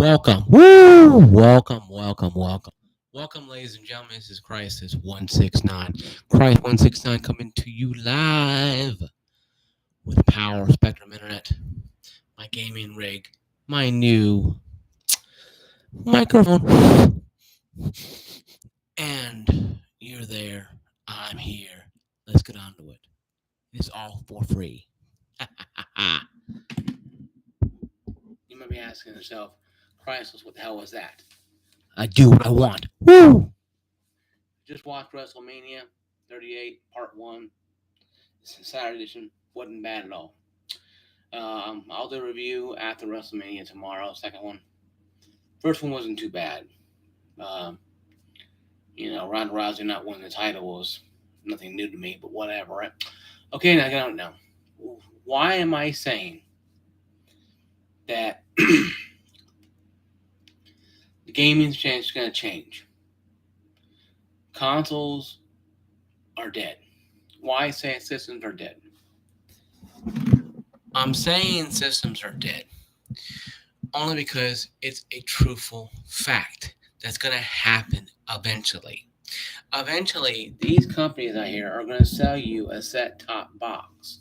Welcome. Woo! Welcome, ladies and gentlemen. This is Crisis 169. Christ 169 coming to you live with Power Spectrum Internet, my gaming rig, my new microphone. And you're there. I'm here. Let's get on to it. It's all for free. You might be asking yourself, Crisis, what the hell was that? I do what I want. Woo! Just watched WrestleMania 38 Part 1. It's a Saturday edition. Wasn't bad at all. I'll do a review after WrestleMania tomorrow. Second one. First one wasn't too bad. Um, Ronda Rousey not winning the title was nothing new to me, but whatever, right? Okay, now I don't know. Why am I saying that the gaming change is going to change? Consoles are dead. Why say systems are dead? I'm saying systems are dead only because it's a truthful fact that's going to happen eventually. Eventually, these companies out here are going to sell you a set-top box,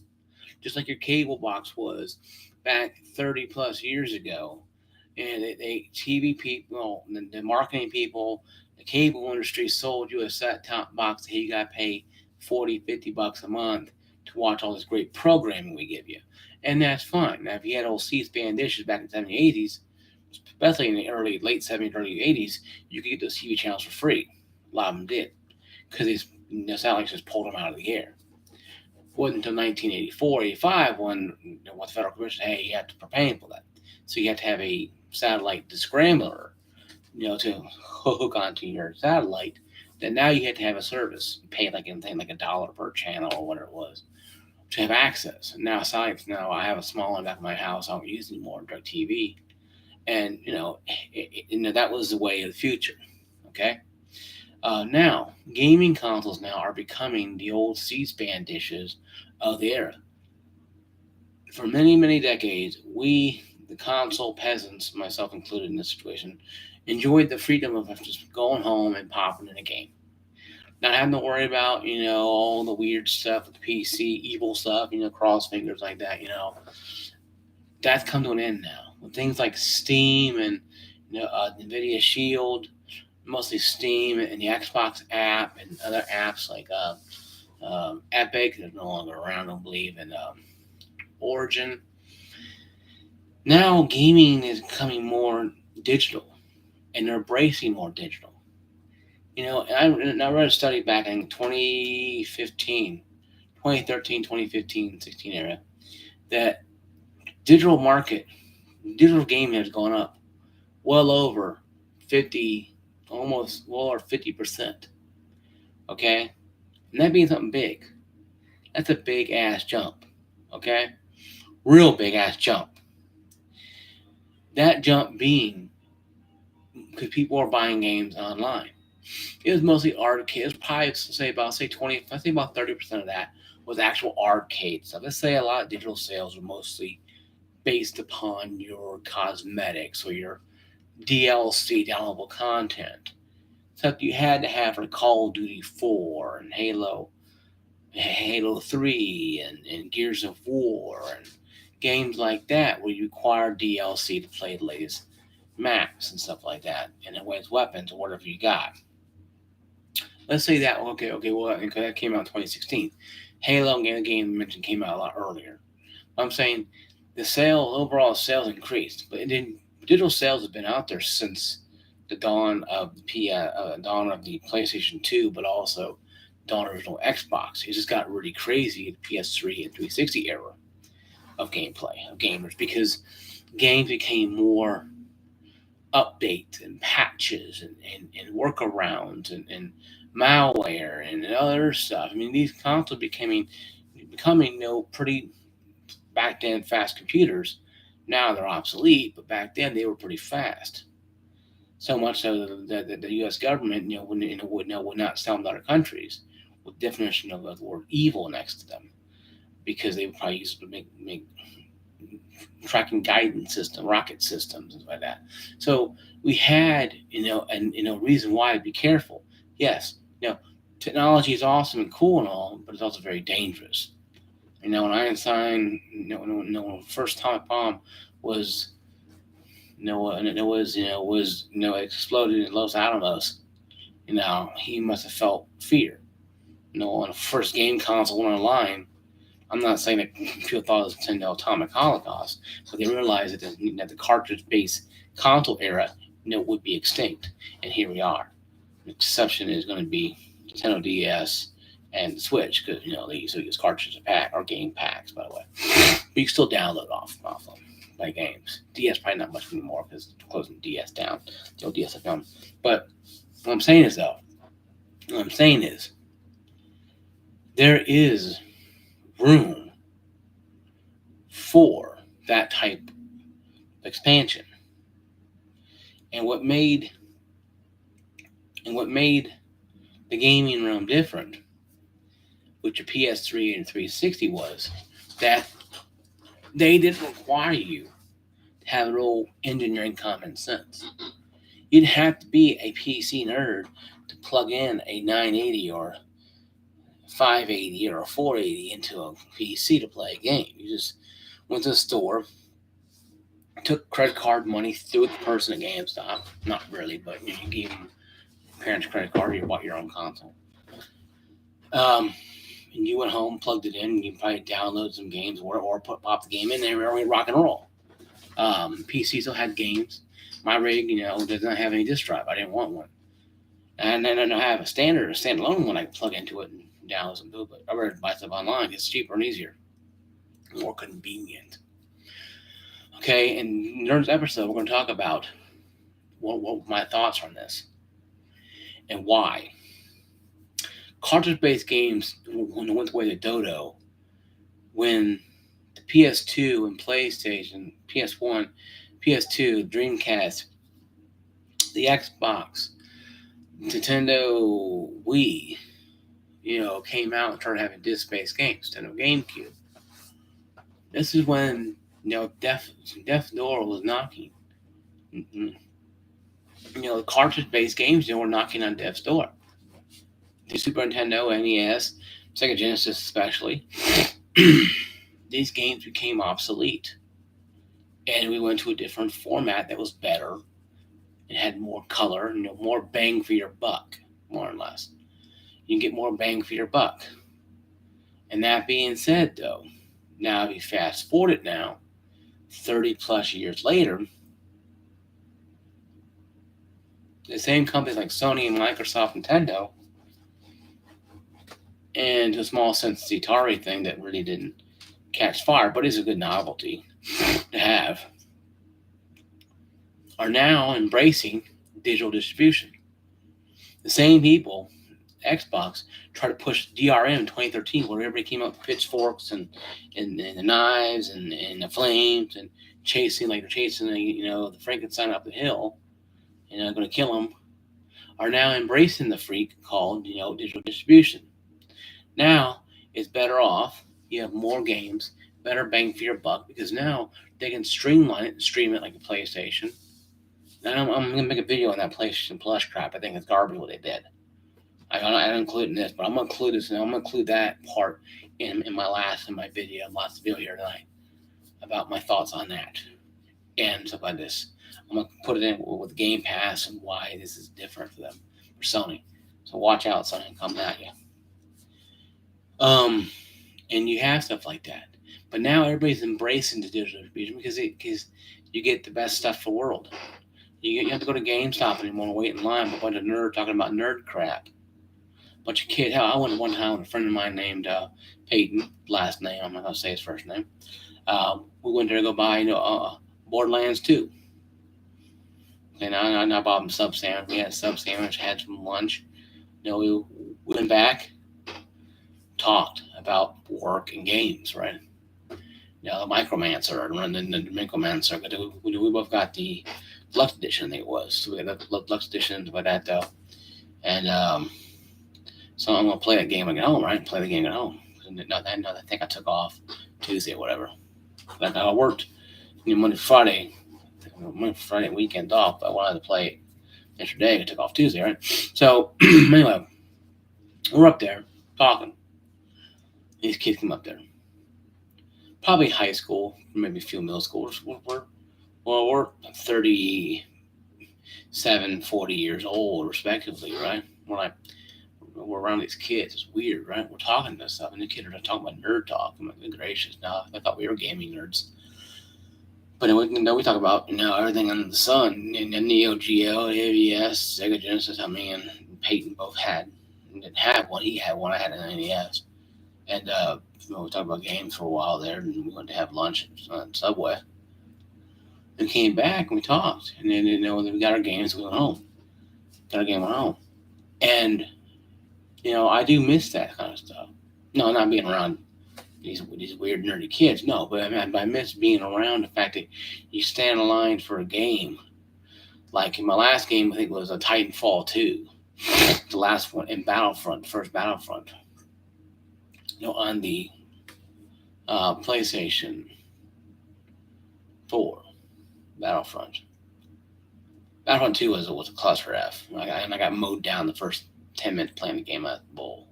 just like your cable box was back 30 plus years ago. And TV people, the marketing people, the cable industry sold you a set-top box that you got to pay 40, 50 bucks a month to watch all this great programming we give you. And that's fine. Now, if you had old C-SPAN dishes back in the 70s, 80s, especially in the late 70s, early 80s, you could get those TV channels for free. A lot of them did, because the satellites just pulled them out of the air. It wasn't until 1984, 85 when the federal commission, hey, you have to pay for that. So you have to have a satellite descrambler, to hook onto your satellite. Then now you had to have a service. You pay like $1 per channel or whatever it was to have access. And now now I have a small one back in my house. I don't use anymore, DirecTV. And that was the way of the future. Okay. Now, gaming consoles now are becoming the old C-SPAN dishes of the era. For many, many decades, we, the console peasants, myself included in this situation, enjoyed the freedom of just going home and popping in a game. Not having to worry about, all the weird stuff with the PC, evil stuff, cross fingers like that, That's come to an end now. With things like Steam and, NVIDIA Shield, mostly Steam and the Xbox app and other apps like Epic, they're no longer around, I don't believe, and Origin. Now gaming is becoming more digital, and they're embracing more digital. And I read a study back in 2015, 2013, 2015, 16 era, that digital market, digital gaming has gone up well over 50, almost well over 50%. Okay? And that means something big. That's a big ass jump. Okay? Real big ass jump. That jump being because people are buying games online. It was mostly arcade. It was probably about 30% of that was actual arcade stuff. Let's say a lot of digital sales were mostly based upon your cosmetics or your DLC downloadable content. So you had to have for Call of Duty 4 and Halo 3 and Gears of War and games like that where you require DLC to play the latest maps and stuff like that, and advanced weapons or whatever you got. Let's say that, well, that came out in 2016. Halo, the game mentioned, came out a lot earlier. I'm saying the overall sales increased, but digital sales have been out there since the dawn of the PlayStation 2, but also dawn of the original Xbox. It just got really crazy in the PS3 and 360 era of gameplay, of gamers, because games became more updates and patches and workarounds and malware and other stuff. I mean, these consoles becoming pretty back then fast computers. Now they're obsolete, but back then they were pretty fast. So much so that the U.S. government, would not sell them to other countries with definition of the word evil next to them, because they would probably use it to make tracking guidance system, rocket systems, and like that. So we had, and reason why to be careful. Yes, technology is awesome and cool and all, but it's also very dangerous. When Einstein, when the first atomic bomb was, and it exploded in Los Alamos, he must have felt fear. On the first game console went online, I'm not saying that people thought it was Nintendo Atomic Holocaust, but they realized that the cartridge-based console era, would be extinct, and here we are. The exception is going to be Nintendo DS and the Switch, because they usually use cartridges pack or game packs, by the way. But you can still download off them, play games. DS probably not much anymore because it's closing DS down, the old DSFM. But what I'm saying is, there is room for that type of expansion. And what made the gaming realm different with your PS3 and 360 was that they didn't require you to have a real engineering common sense. You didn't have to be a PC nerd to plug in a 980 or 580 or a 480 into a PC to play a game. You just went to the store, took credit card money, threw it to the person at GameStop. Not really, but you gave them parents' credit card, you bought your own console. And you went home, plugged it in, and you probably download some games or pop the game in there and rock and roll. PC still had games. My rig, does not have any disk drive. I didn't want one. And then I have a standalone one I can plug into it and download some do, but I rather buy stuff online. It's cheaper and easier, more convenient. Okay, in this episode, we're going to talk about what my thoughts on this and why. Cartridge-based games, when it went the way to Dodo, when the PS2 and PlayStation, PS1, PS2, Dreamcast, the Xbox, Nintendo Wii, came out and started having disc-based games, Nintendo GameCube. This is when, death door was knocking. The cartridge-based games, were knocking on death's door. The Super Nintendo, NES, Sega Genesis especially, these games became obsolete. And we went to a different format that was better. It had more color, more bang for your buck, more or less. You can get more bang for your buck. And that being said, though, now if you fast forward it now, 30 plus years later, the same companies like Sony and Microsoft, Nintendo, and to a small sense the Atari thing that really didn't catch fire, but is a good novelty to have, are now embracing digital distribution. The same people, Xbox, tried to push DRM in 2013, where everybody came out with pitchforks and the knives and the flames and chasing the Frankenstein up the hill, going to kill them, are now embracing the freak called digital distribution. Now it's better off. You have more games, better bang for your buck, because now they can streamline it and stream it like a PlayStation. Now I'm going to make a video on that PlayStation Plus crap. I think it's garbage what they did. I don't include it in this, but I'm going to include this, and I'm going to include that part in my video, last video here tonight, about my thoughts on that and stuff like this. I'm going to put it in with Game Pass and why this is different for them, for Sony. So watch out, Sony, coming at you. And you have stuff like that. But now everybody's embracing the digital distribution because you get the best stuff for the world. You have to go to GameStop anymore and wait in line with a bunch of nerds talking about nerd crap. Bunch of kids. Hell, I went one time with a friend of mine named Peyton, last name. I'm not going to say his first name. We went there to go buy, Borderlands 2. And I bought him a sub sandwich. We had a sub sandwich, had some lunch. We went back, talked about work and games, right? The Micromancer and the Micromancer. We both got the Deluxe Edition, I think it was. So we got the Deluxe Edition about that, though. And so I'm going to play that game when I get home, right? Play the game at home. I think I took off Tuesday or whatever. Like I worked Monday, Friday, weekend off, but I wanted to play yesterday. I took off Tuesday, right? So anyway, we're up there talking. These kids come up there, probably high school, maybe a few middle schoolers. We're 37, 40 years old, respectively, right? We're around these kids. It's weird, right? We're talking this stuff, and the kids are talking about nerd talk. I'm like, good gracious, no, I thought we were gaming nerds. But then we talk about everything under the sun, and the Neo Geo, AVS, Sega Genesis. I mean, Peyton both had, didn't have one. He had one. I had an NES, and we talked about games for a while there, and we went to have lunch at Subway, and came back and we talked, and then we got our games. We went home. Got our game, went home, and I do miss that kind of stuff. No, not being around these weird nerdy kids. No, but I miss being around the fact that you stand in line for a game. Like in my last game, I think it was a Titanfall 2, the last one in Battlefront, first Battlefront. On the PlayStation 4, Battlefront. Battlefront 2 was a cluster F. I got mowed down the first 10 minutes playing the game at the bowl.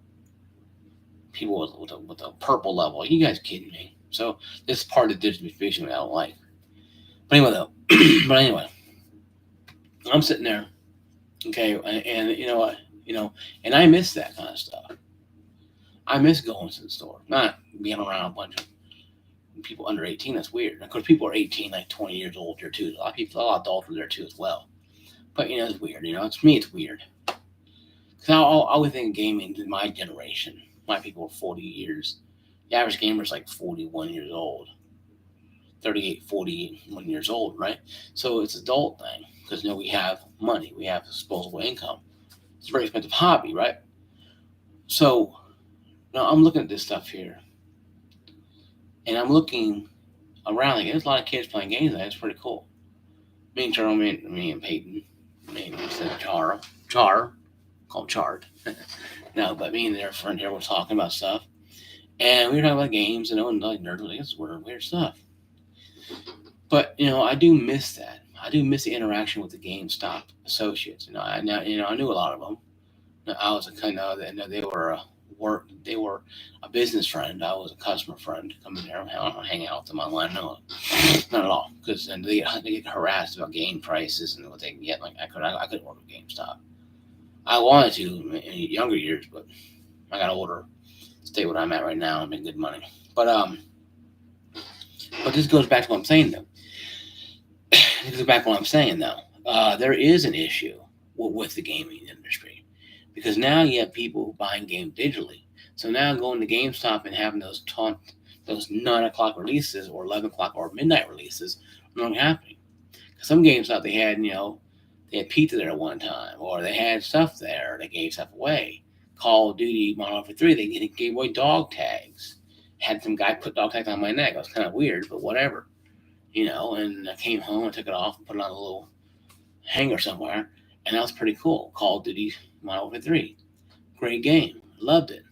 People with a purple level. Are you guys kidding me? So this is part of the distribution I don't like. But anyway, though. But anyway, I'm sitting there, okay, and you know what, and I miss that kind of stuff. I miss going to the store, not being around a bunch of people under 18. That's weird. Of course, people are 18, like 20 years old there too. A lot of people, a lot of adults are there too as well. But it's weird. To me, it's weird. Because I always think gaming in my generation. My people are 40 years. The average gamer is like 41 years old. 38, 41 years old, right? So it's an adult thing. Because we have money. We have disposable income. It's a very expensive hobby, right? So now I'm looking at this stuff here. And I'm looking around. There's a lot of kids playing games. It's pretty cool. Me and Charles, me and Peyton. Me instead of Char. Call him Chard. No, but me and their friend here were talking about stuff. And we were talking about games and like nerd. It's weird stuff. But I do miss that. I do miss the interaction with the GameStop associates. I knew a lot of them. I was a kind of they were a business friend. I was a customer friend coming there and hang out with them online. No, not at all, because then they get harassed about game prices and what they can get. Like I couldn't work with GameStop. I wanted to in younger years, but I got older. Stay where I'm at right now and make good money. But this goes back to what I'm saying though. There is an issue with the gaming industry, because now you have people buying games digitally. So now going to GameStop and having those 9 o'clock releases or 11 o'clock or midnight releases are not happening. Some GameStop they had pizza there at one time, or they had stuff there. They gave stuff away. Call of Duty Modern Warfare 3, they gave away dog tags. Had some guy put dog tags on my neck. It was kind of weird, but whatever. And I came home and took it off and put it on a little hanger somewhere, and that was pretty cool. Call of Duty Modern Warfare 3. Great game. Loved it.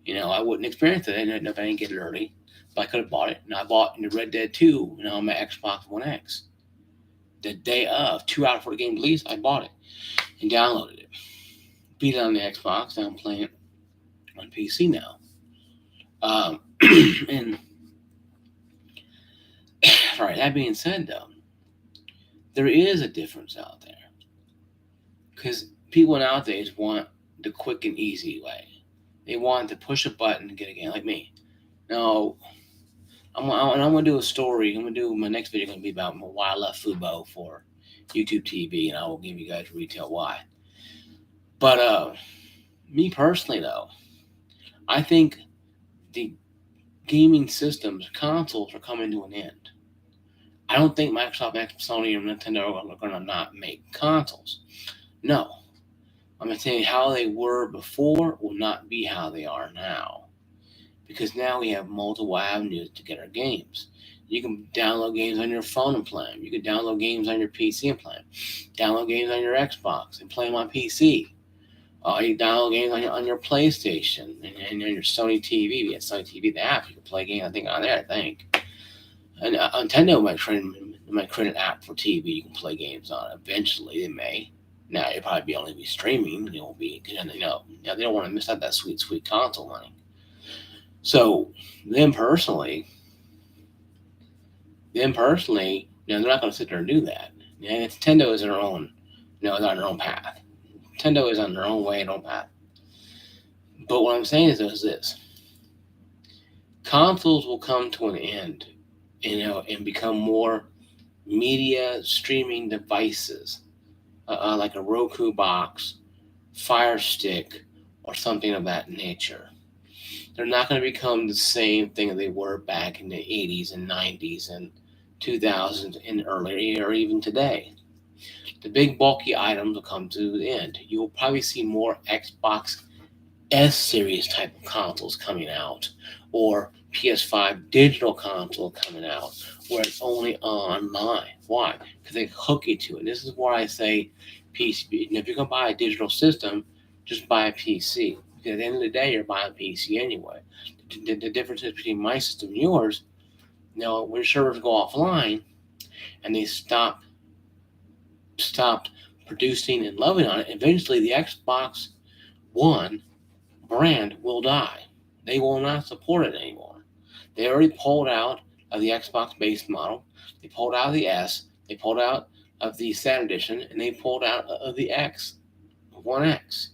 I wouldn't experience it if I didn't get it early, but I could have bought it. And I bought the Red Dead 2, on my Xbox One X. The day of, 2 hours before the game release, I bought it and downloaded it. Beat it on the Xbox. Now I'm playing it on PC now. And all right, that being said, though, there is a difference out there, because people nowadays want the quick and easy way. They want to push a button and get a game, like me. Now, I'm going to do a story. My next video going to be about why I left Fubo for YouTube TV, and I will give you guys retail why. But me personally, though, I think the gaming systems, consoles, are coming to an end. I don't think Microsoft, Sony, or Nintendo are going to not make consoles. No. I'm going to tell you, how they were before will not be how they are now. Because now we have multiple avenues to get our games. You can download games on your phone and play them. You can download games on your PC and play them. Download games on your Xbox and play them on PC. You download games on your PlayStation and on your Sony TV. You get Sony TV, the app. You can play games, I think, on there, And Nintendo might create an app for TV you can play games on. Eventually, they may. Now it'll probably only be streaming. It won't be, now they don't want to miss out that sweet console money. So them personally, they're not going to sit there and do that. And Nintendo is on their own, is on their own path. Nintendo is on their own way and own path. But what I'm saying is this: consoles will come to an end, and become more media streaming devices, like a Roku box, Fire Stick, or something of that nature. They're not going to become the same thing that they were back in the 80s and 90s and 2000s and earlier, or even today. The big bulky items will come to the end. You will probably see more Xbox S series type of consoles coming out, or PS5 digital console coming out, where it's only online. Why? Because they hook you to it. This is why I say PC. And if you're gonna buy a digital system, just buy a PC. Because at the end of the day, you're buying a PC anyway. The difference is between my system and yours. When servers go offline and they stopped producing and loving on it, eventually the Xbox One brand will die. They will not support it anymore. They already pulled out of the Xbox base model. They pulled out of the S. They pulled out of the Sat Edition, and they pulled out of the One X.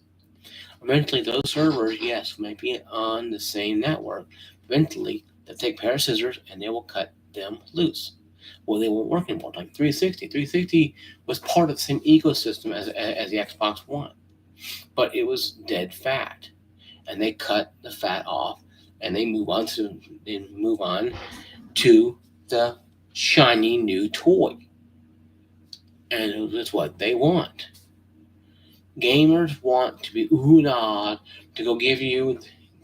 Eventually, those servers, yes, might be on the same network. Eventually, they'll take a pair of scissors and they will cut them loose. Well, they won't work anymore. Like 360. 360 was part of the same ecosystem as the Xbox One, but it was dead fat. And they cut the fat off, and they move on to the shiny new toy. And that's what they want. Gamers want to be to go give you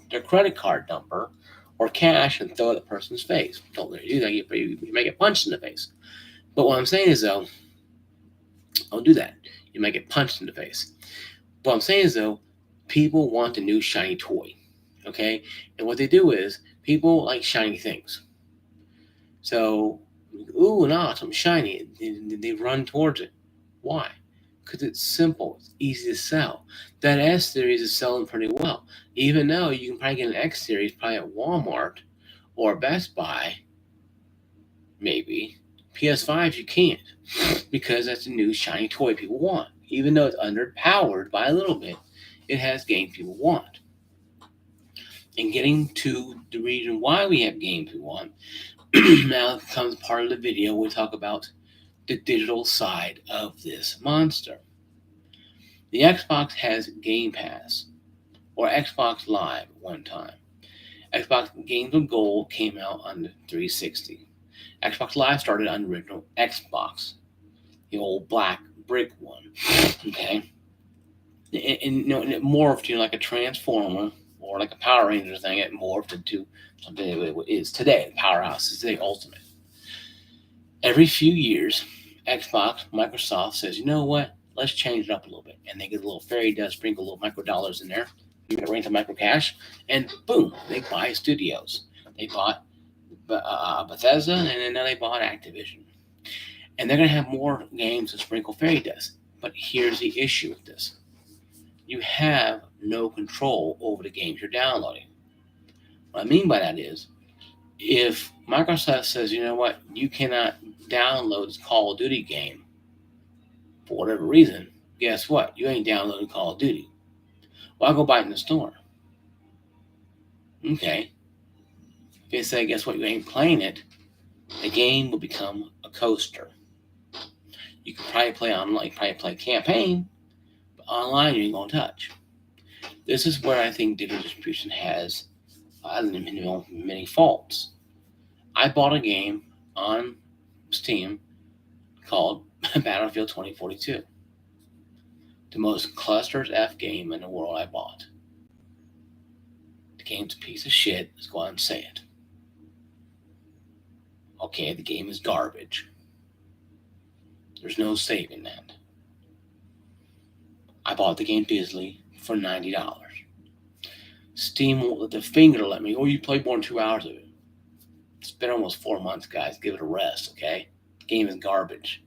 their credit card number or cash and throw it at the person's face. Don't let you do that. You might get punched in the face. But what I'm saying is, though, don't do that. You might get punched in the face. What I'm saying is, though, people want the new shiny toy. Okay? And what they do is, people like shiny things. So, something shiny. They run towards it. Why? Because it's simple. It's easy to sell. That S series is selling pretty well. Even though you can probably get an X series probably at Walmart or Best Buy, maybe. PS5 you can't, because that's a new shiny toy people want. Even though it's underpowered by a little bit, it has games people want. And getting to the reason why we have games we want, now comes part of the video. We talk about the digital side of this monster. The Xbox has Game Pass, or Xbox Live at one time. Xbox Games with Gold came out on the 360. Xbox Live started on the original Xbox, the old black brick one. Okay? And it morphed, like a Transformer or like a Power Rangers thing. It morphed into something it is today. Powerhouse is today Ultimate. Every few years, Microsoft says, you know what? Let's change it up a little bit. And they get a little fairy dust, sprinkle a little micro dollars in there, give it a ring to micro cash, and boom, they buy studios. They bought Bethesda, and then now they bought Activision. And they're going to have more games to sprinkle fairy dust. But here's the issue with this. You have no control over the games you're downloading. What I mean by that is, if Microsoft says, you know what, you cannot download this Call of Duty game for whatever reason, guess what? You ain't downloading Call of Duty. Well, I'll go buy it in the store. Okay. If they say, guess what, you ain't playing it, the game will become a coaster. You can probably play online, probably play campaign, but online you ain't going to touch. This is where I think digital distribution has many faults. I bought a game on Steam called Battlefield 2042. The most clusters F game in the world I bought. The game's a piece of shit. Let's go out and say it. Okay, the game is garbage. There's no saving that. I bought the game digitally for $90. Steam won't let the finger let me, you play more than 2 hours of it. It's been almost 4 months, guys. Give it a rest, okay? The game is garbage.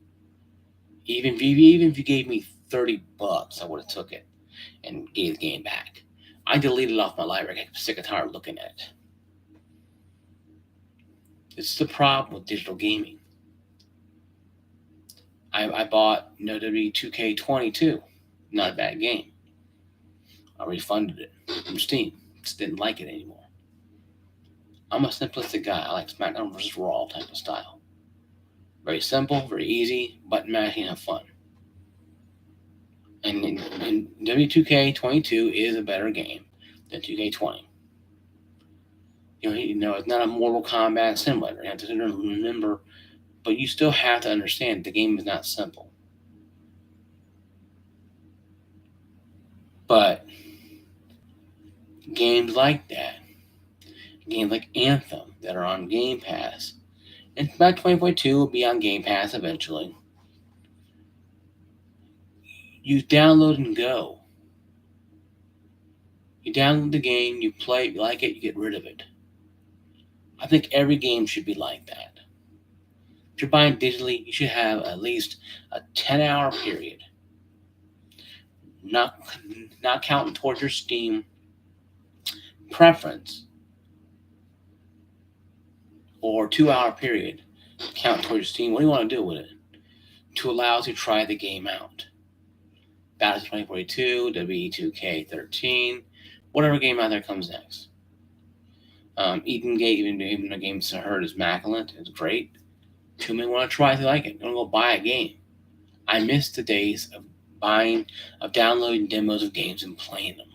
Even if you gave me $30, I would have took it and gave the game back. I deleted it off my library. I'm sick and tired of looking at it. This is the problem with digital gaming. I bought WWE 2K22. Not a bad game. I refunded it from Steam. Just didn't like it anymore. I'm a simplistic guy. I like SmackDown versus Raw type of style. Very simple, very easy, button mashing, have fun. And W2K22 is a better game than 2K20. It's not a Mortal Kombat simulator. You have to remember, but you still have to understand the game is not simple. But games like that, games like Anthem that are on Game Pass, and about 2022 will be on Game Pass eventually. You download and go. You download the game, you play it, you like it, you get rid of it. I think every game should be like that. If you're buying digitally, you should have at least a 10-hour period. Not counting towards your Steam preference. Or 2-hour period. Count towards your Steam. What do you want to do with it? To allow us to try the game out. Battlefield 2042, WE2K13, whatever game out there comes next. Eden Gate, even the game I heard is immaculate, it's great. Too many want to try if they like it. Don't go buy a game. I miss the days of downloading demos of games and playing them.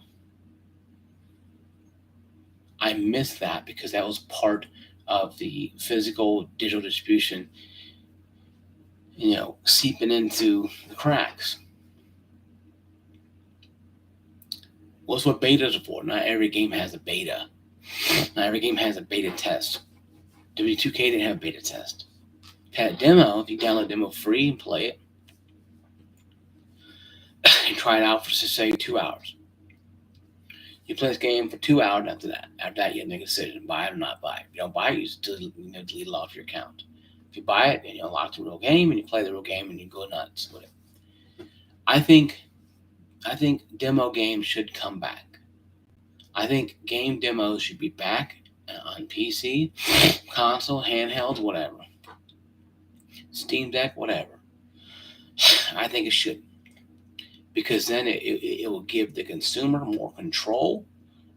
I miss that because that was part of the physical digital distribution, seeping into the cracks. What's what betas are for? Not every game has a beta. Not every game has a beta test. W2K didn't have a beta test. It had a demo. If you download a demo free and play it, and try it out for, say, 2 hours. You play this game for 2 hours. After that, you have to make a decision: buy it or not buy it. If you don't buy it, you just delete it off your account. If you buy it, then you unlock the real game, and you play the real game, and you go nuts with it. I think demo games should come back. I think game demos should be back on PC, console, handhelds, whatever. Steam Deck, whatever. I think it should. Because then it will give the consumer more control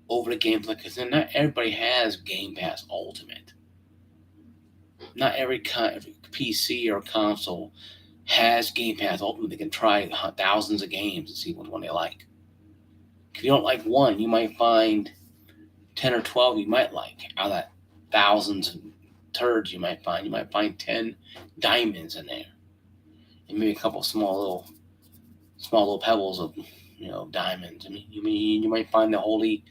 over the gameplay. Because then not everybody has Game Pass Ultimate. Not every PC or console has Game Pass Ultimate. They can try thousands of games and see which one they like. If you don't like one, you might find 10 or 12 you might like. Out of that thousands of turds you might find 10 diamonds in there. And maybe a couple small little pebbles of diamonds. I mean, you might find the holy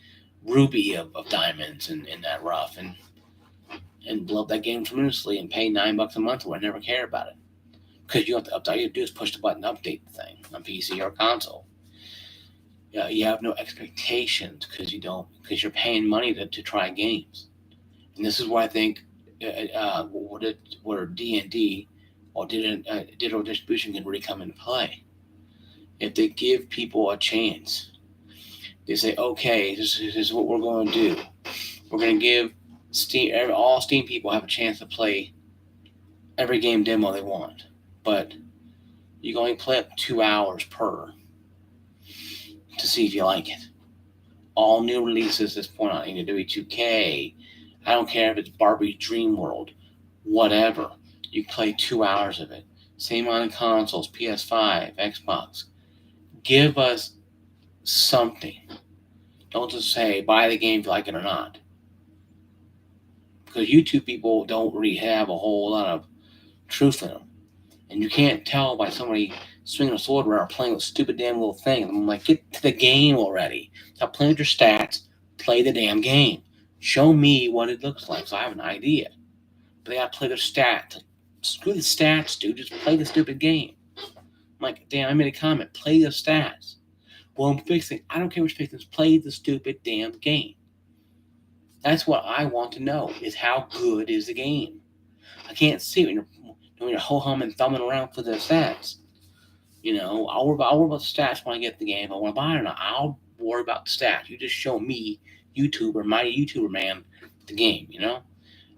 ruby of diamonds in that rough and blow up that game tremendously and pay $9 a month or never care about it. Because you have to update. All you have to do is push the button, update the thing on PC or console. You have no expectations because you're paying money to try games. And this is why I think where D&D or digital distribution can really come into play. If they give people a chance, they say, okay, this is what we're going to do. We're going to give all Steam people have a chance to play every game demo they want. But you can only play up 2 hours per to see if you like it. All new releases at this point on W2K, I don't care if it's Barbie's Dream World, whatever. You play 2 hours of it. Same on consoles, PS5, Xbox. Give us something. Don't just say, buy the game if you like it or not. Because YouTube people don't really have a whole lot of truth in them. And you can't tell by somebody swinging a sword around or playing with a stupid damn little thing. And I'm like, get to the game already. Stop playing with your stats. Play the damn game. Show me what it looks like so I have an idea. But they got to play their stats. Screw the stats, dude. Just play the stupid game. I'm like, damn, I made a comment. Play the stats. Well, I'm fixing. I don't care what you're fixing. Just play the stupid damn game. That's what I want to know, is how good is the game. I can't see it when you're ho-hum and thumbing around for the stats. I'll worry about the stats when I get the game. If I want to buy it or not, I'll worry about the stats. You just show me, YouTuber, my YouTuber man, the game,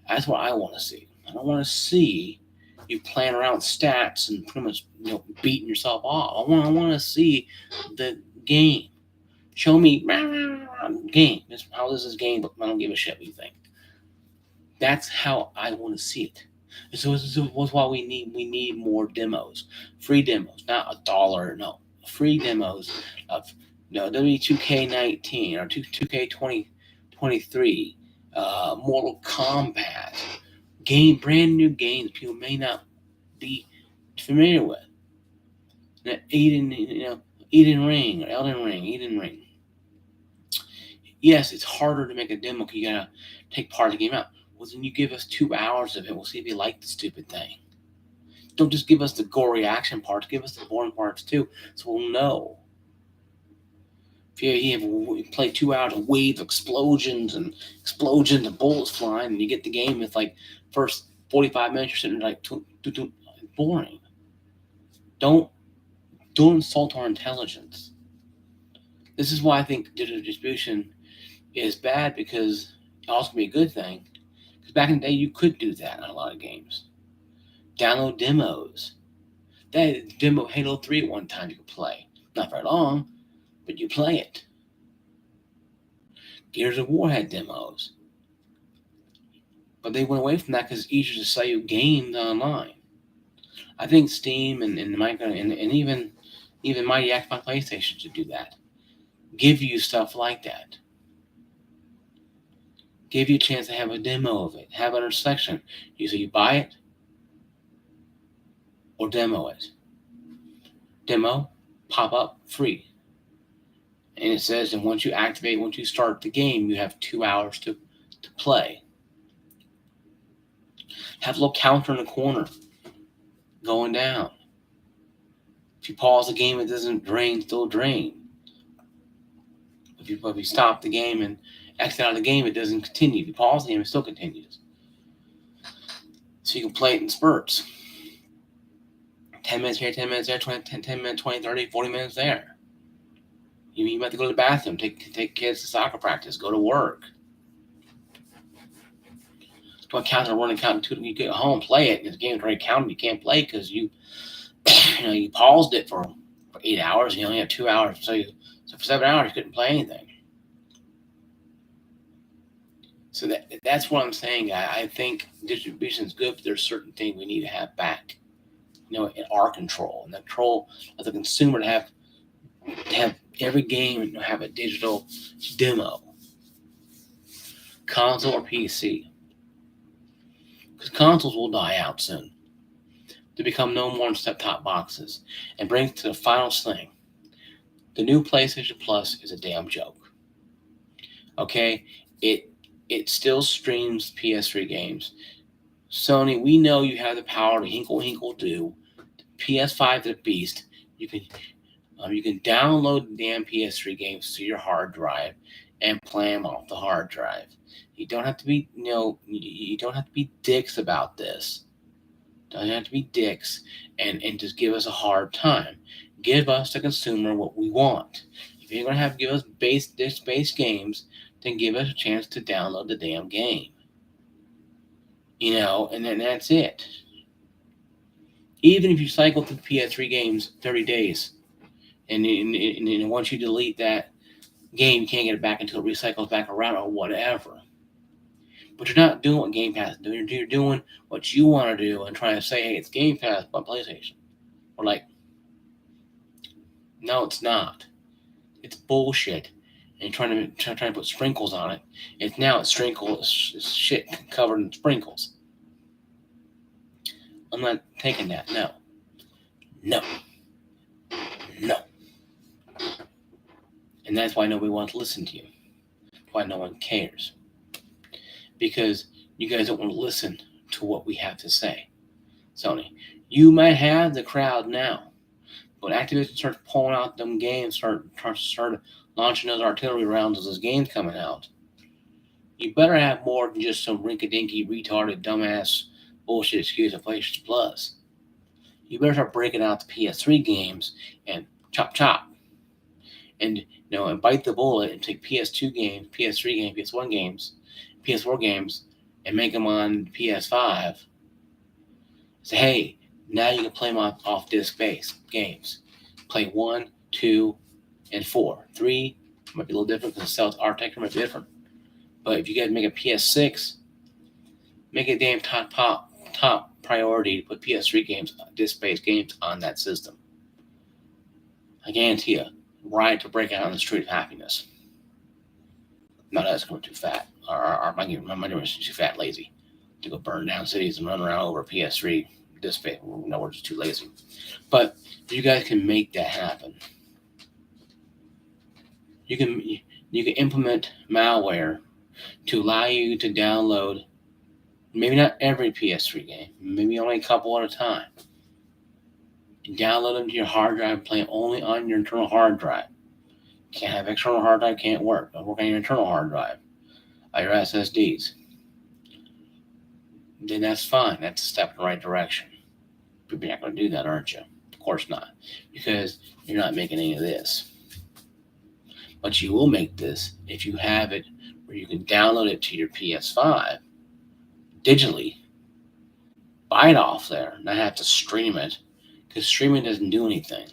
That's what I want to see. I don't want to see you playing around with stats and pretty much, beating yourself off. I want to see the game. Show me game. How does this game look? I don't give a shit what you think. That's how I want to see it. So this is why we need more demos, free demos, not $1. No, free demos of W2K19 or 2K2023, Mortal Kombat, brand new games people may not be familiar with. Eden Ring or Elden Ring, Eden Ring. Yes, it's harder to make a demo because you gotta take part of the game out. Well, then you give us 2 hours of it. We'll see if you like the stupid thing. Don't just give us the gory action parts. Give us the boring parts too, so we'll know. If you play 2 hours of wave explosions and bullets flying, and you get the game with like first 45 minutes, you're sitting there like boring. Don't insult our intelligence. This is why I think digital distribution is bad, because it also can be a good thing. Because back in the day, you could do that on a lot of games. Download demos. That demo Halo 3 at one time you could play. Not very long, but you play it. Gears of War had demos. But they went away from that because it's easier to sell you games online. I think Steam and even Mighty Xbox PlayStation should do that. Give you stuff like that. Give you a chance to have a demo of it. Have a section. You buy it or demo it. Demo, pop up, free. And it says, and once you start the game, you have 2 hours to play. Have a little counter in the corner going down. If you pause the game, it doesn't drain, still drain. If you stop the game and exit out of the game, it doesn't continue. If you pause the game, it still continues. So you can play it in spurts. 10 minutes here, 10 minutes there, 10 minutes, 20, 30, 40 minutes there. You might have to go to the bathroom, take kids to soccer practice, go to work. Do I count and run and count until you get home, play it, and the game's already counted. You can't play because you paused it for 8 hours and you only have 2 hours. So for 7 hours, you couldn't play anything. So that's what I'm saying. I think distribution is good, but there's certain things we need to have back, in our control, and the control of the consumer to have every game have a digital demo, console or PC. Because consoles will die out soon. To become no more than set-top boxes. And brings to the final thing. The new PlayStation Plus is a damn joke. Okay? It still streams PS3 games. Sony, we know you have the power to hinkle do. PS5 to the beast. You can download the damn PS3 games to your hard drive and play them off the hard drive. You don't have to be, you don't have to be dicks about this. Don't have to be dicks and just give us a hard time. Give us, the consumer, what we want. If you're going to give us base games, then give us a chance to download the damn game. And then that's it. Even if you cycle through PS3 games 30 days, and once you delete that game, you can't get it back until it recycles back around or whatever. But you're not doing what Game Pass is doing. You're doing what you want to do and trying to say, hey, it's Game Pass by PlayStation. Or no, it's not. It's bullshit. And trying to put sprinkles on it. It's shit covered in sprinkles. I'm not taking that. No. And that's why nobody wants to listen to you. That's why no one cares. Because you guys don't want to listen to what we have to say. Sony, you might have the crowd now, but Activision starts pulling out them games, start launching those artillery rounds as those games coming out. You better have more than just some rinky-dinky, retarded, dumbass bullshit excuse of PlayStation Plus. You better start breaking out the PS3 games and chop chop, and and bite the bullet and take PS2 games, PS3 games, PS1 games, PS4 games, and make them on PS5. Say, hey, now you can play them off disc based games. Play 1, 2, and 4. 3 might be a little different because the sales architecture might be different. But if you guys make a PS6, make a damn top priority to put PS3 games, disc-based games on that system. I guarantee you, right to break out on the street of happiness. Not us going too fat. My money was too fat and lazy to go burn down cities and run around over PS3 disc-based. No, we're just too lazy. But you guys can make that happen. You can implement malware to allow you to download maybe not every PS3 game, maybe only a couple at a time. And download them to your hard drive and play them only on your internal hard drive. Can't have external hard drive, can't work. Don't work on your internal hard drive, your SSDs. Then that's fine. That's a step in the right direction. But you're not going to do that, aren't you? Of course not, because you're not making any of this. But you will make this if you have it where you can download it to your PS5 digitally, buy it off there, not have to stream it, because streaming doesn't do anything.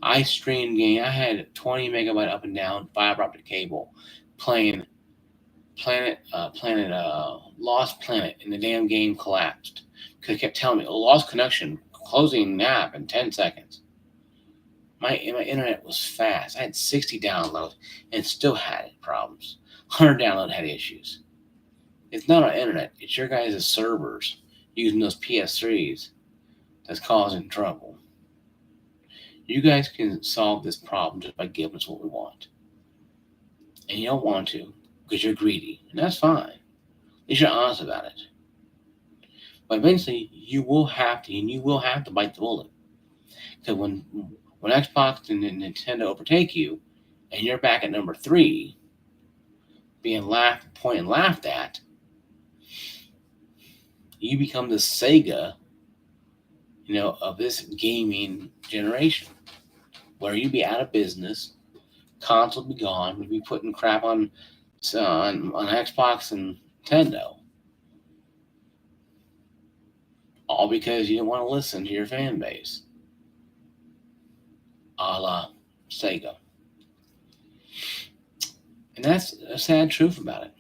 I streamed game. I had 20 megabyte up and down fiber optic cable, playing Lost Planet, and the damn game collapsed because it kept telling me, "Oh, lost connection, closing app in 10 seconds." My internet was fast. I had 60 downloads and still had problems. 100 download had issues. It's not our internet. It's your guys' servers using those PS3s that's causing trouble. You guys can solve this problem just by giving us what we want. And you don't want to because you're greedy. And that's fine. At least you're honest about it. But eventually you will have to bite the bullet. Because when Xbox and Nintendo overtake you and you're back at number 3, being laughed at, you become the Sega, of this gaming generation, where you'd be out of business, console would be gone, we'd be putting crap on Xbox and Nintendo, all because you didn't want to listen to your fan base, a la Sega. And that's a sad truth about it.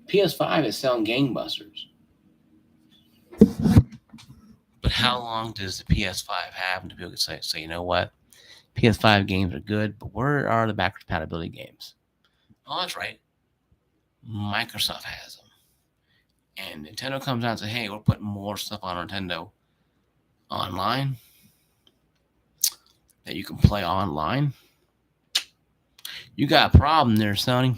PS5 is selling gangbusters. But how long does the PS5 have until people can say, you know what? PS5 games are good, but where are the backwards compatibility games? Oh, that's right. Microsoft has them. And Nintendo comes out and says, hey, we're putting more stuff on Nintendo online that you can play online. You got a problem there, Sony.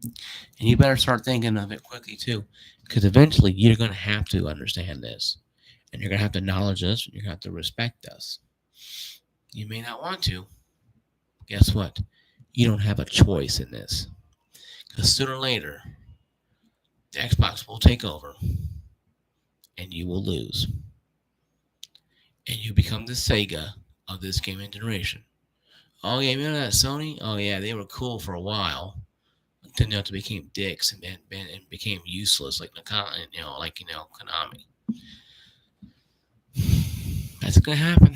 And you better start thinking of it quickly, too. Because eventually you're going to have to understand this. And you're going to have to acknowledge us. And you're going to have to respect us. You may not want to. Guess what? You don't have a choice in this. Because sooner or later, the Xbox will take over. And you will lose. And you become the Sega of this gaming generation. Oh, yeah, you know that Sony? Oh, yeah, they were cool for a while. Until they became dicks and became useless like Konami. That's going to happen.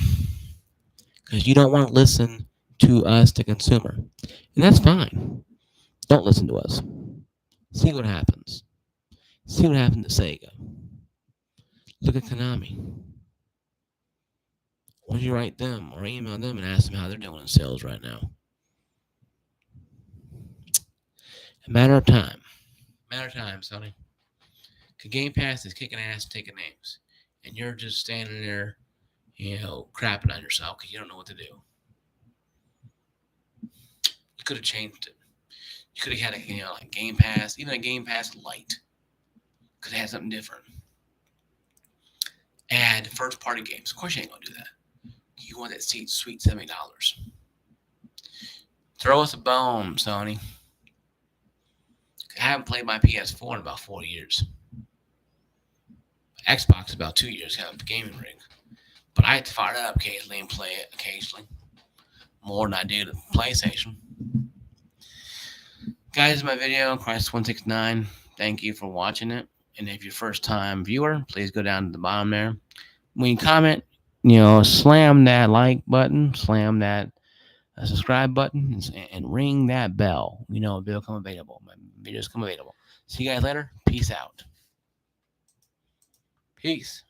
Because you don't want to listen to us, the consumer. And that's fine. Don't listen to us. See what happens. See what happened to Sega. Look at Konami. Why don't you write them or email them and ask them how they're doing in sales right now? A matter of time. Sony. Because Game Pass is kicking ass and taking names. And you're just standing there, crapping on yourself because you don't know what to do. You could have changed it. You could have had like Game Pass, even a Game Pass Lite. Could have had something different. Add first party games. Of course you ain't going to do that. You want that sweet $70. Throw us a bone, Sony. I haven't played my PS4 in about 4 years. Xbox about 2 years, have a gaming rig. But I have to fire it up occasionally and play it occasionally. More than I do the PlayStation. Guys, my video, Christ169. Thank you for watching it. And if you're first time viewer, please go down to the bottom there. When you comment, slam that like button, slam that subscribe button, and ring that bell. A video come available. My videos come available. See you guys later. Peace out. Peace.